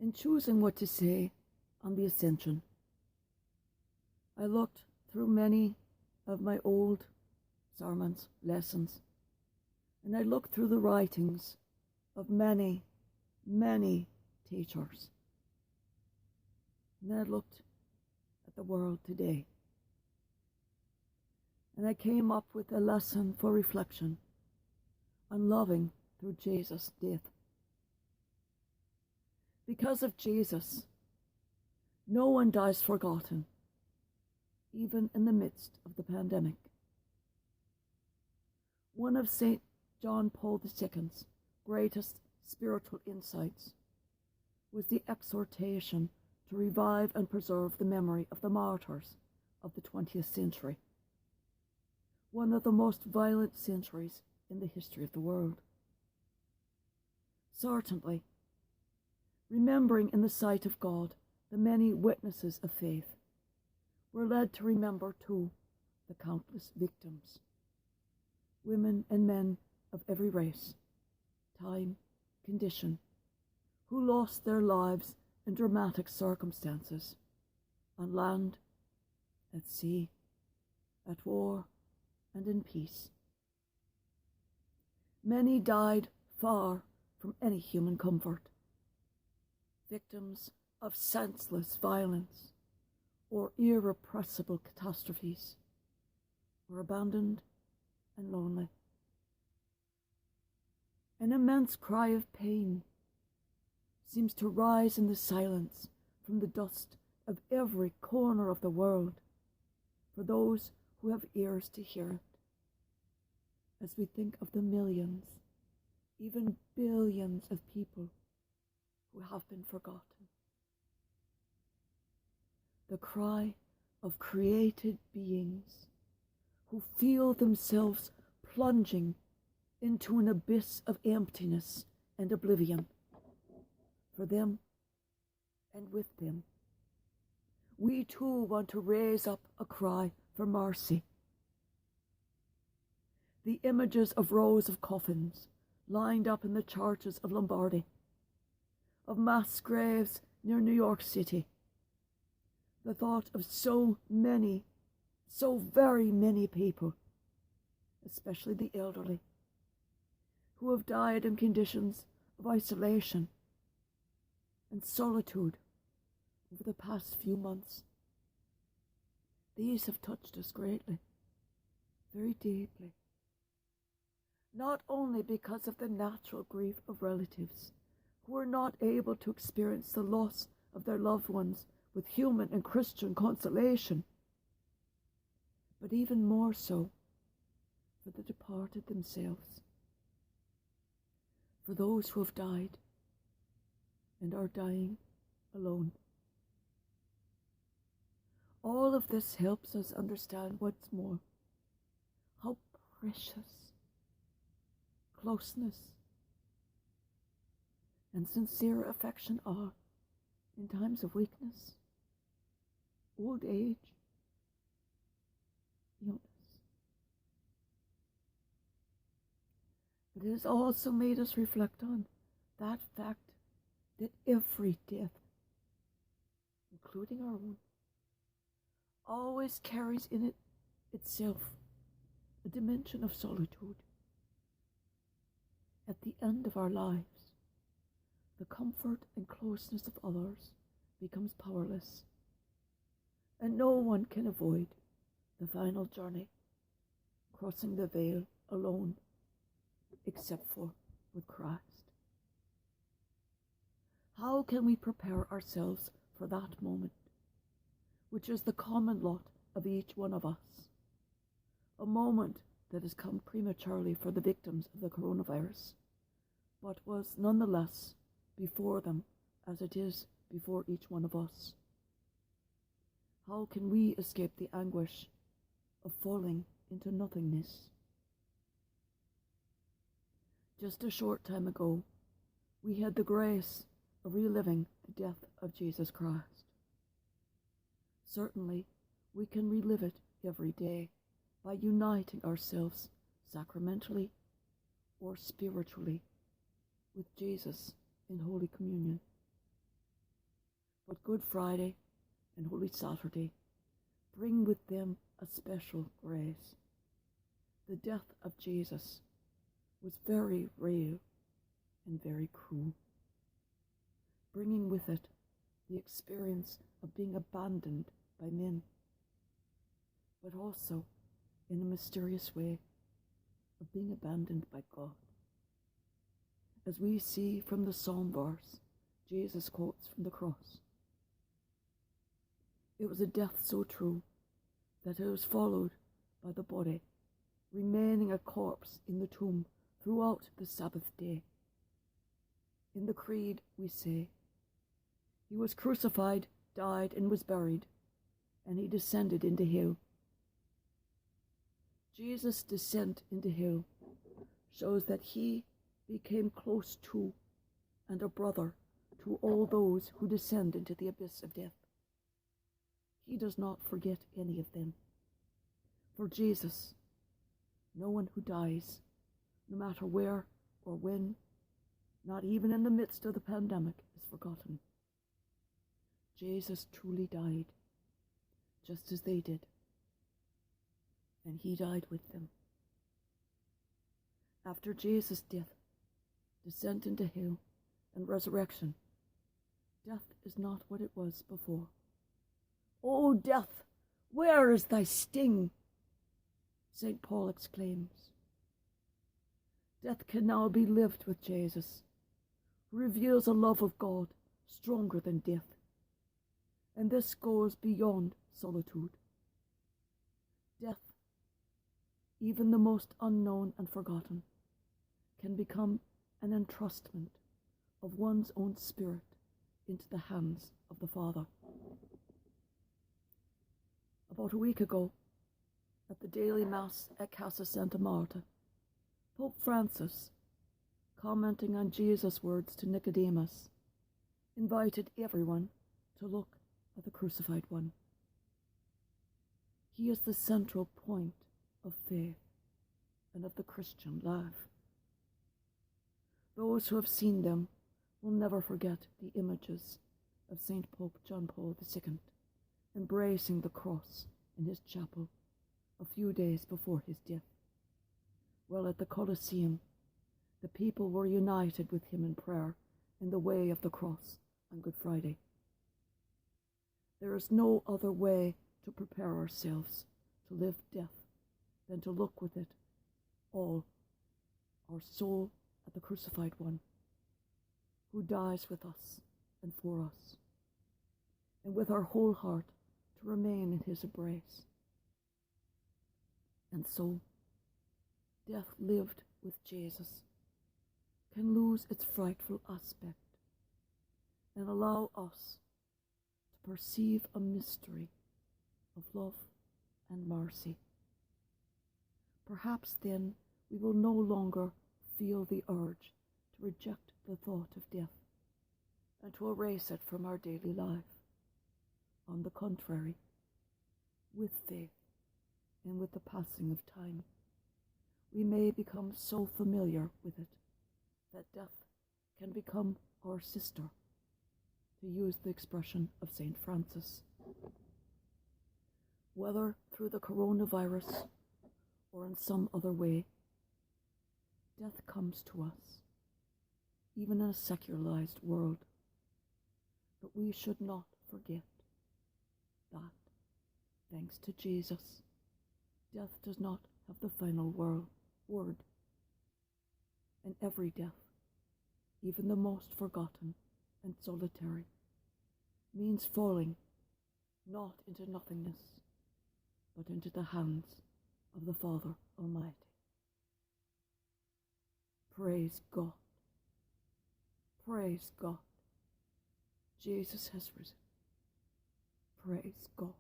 In choosing what to say on the Ascension, I looked through many of my old sermons, lessons, and I looked through the writings of many, many teachers. And then I looked at the world today. And I came up with a lesson for reflection on loving through Jesus' death. Because of Jesus, no one dies forgotten, even in the midst of the pandemic. One of St. John Paul II's greatest spiritual insights was the exhortation to revive and preserve the memory of the martyrs of the 20th century, one of the most violent centuries in the history of the world. Certainly, remembering in the sight of God the many witnesses of faith, we're led to remember too the countless victims, women and men of every race, time, condition, who lost their lives in dramatic circumstances, on land, at sea, at war, and in peace. Many died far from any human comfort, victims of senseless violence or irrepressible catastrophes, or abandoned and lonely. An immense cry of pain seems to rise in the silence from the dust of every corner of the world for those who have ears to hear it, as we think of the millions, even billions of people who have been forgotten. The cry of created beings who feel themselves plunging into an abyss of emptiness and oblivion. For them and with them, we too want to raise up a cry for mercy. The images of rows of coffins lined up in the churches of Lombardy, of mass graves near New York City, the thought of so very many people, especially the elderly, who have died in conditions of isolation and solitude over the past few months. These have touched us greatly, very deeply, not only because of the natural grief of relatives who are not able to experience the loss of their loved ones with human and Christian consolation, but even more so for the departed themselves, for those who have died and are dying alone. All of this helps us understand once more how precious closeness and sincere affection are in times of weakness, old age, illness. But it has also made us reflect on that fact that every death, including our own, always carries in it itself a dimension of solitude. At the end of our lives, the comfort and closeness of others becomes powerless, and no one can avoid the final journey, crossing the veil alone, except for with Christ. How can we prepare ourselves for that moment, which is the common lot of each one of us? A moment that has come prematurely for the victims of the coronavirus, but was nonetheless before them as it is before each one of us. How can we escape the anguish of falling into nothingness? Just a short time ago, we had the grace of reliving the death of Jesus Christ. Certainly, we can relive it every day by uniting ourselves sacramentally or spiritually with Jesus in Holy Communion. But Good Friday and Holy Saturday bring with them a special grace. The death of Jesus was very real and very cruel, bringing with it the experience of being abandoned by men, but also, in a mysterious way, of being abandoned by God. As we see from the psalm verse Jesus quotes from the cross, it was a death so true that it was followed by the body remaining a corpse in the tomb throughout the Sabbath day. In the Creed we say, "He was crucified, died, and was buried, and he descended into hell." Jesus' descent into hell shows that he became close to and a brother to all those who descend into the abyss of death. He does not forget any of them. For Jesus, no one who dies, no matter where or when, not even in the midst of the pandemic, is forgotten. Jesus truly died, just as they did, and he died with them. After Jesus' death, descent into hell, and resurrection, death is not what it was before. "O death, where is thy sting?" St. Paul exclaims. Death can now be lived with Jesus, who reveals a love of God stronger than death, and this goes beyond solitude. Death, even the most unknown and forgotten, can become an entrustment of one's own spirit into the hands of the Father. About a week ago, at the daily Mass at Casa Santa Marta, Pope Francis, commenting on Jesus' words to Nicodemus, invited everyone to look at the crucified one. He is the central point of faith and of the Christian life. Those who have seen them will never forget the images of St. Pope John Paul II embracing the cross in his chapel a few days before his death. While at the Colosseum, the people were united with him in prayer in the way of the cross on Good Friday. There is no other way to prepare ourselves to live death than to look with it all, our soul at the crucified one, who dies with us and for us, and with our whole heart to remain in his embrace. And so, death lived with Jesus can lose its frightful aspect and allow us to perceive a mystery of love and mercy. Perhaps then we will no longer feel the urge to reject the thought of death and to erase it from our daily life. On the contrary, with faith and with the passing of time, we may become so familiar with it that death can become our sister, to use the expression of St. Francis. Whether through the coronavirus or in some other way, death comes to us, even in a secularized world. But we should not forget that, thanks to Jesus, death does not have the final word. And every death, even the most forgotten and solitary, means falling not into nothingness, but into the hands of the Father Almighty. Praise God. Praise God. Jesus has risen. Praise God.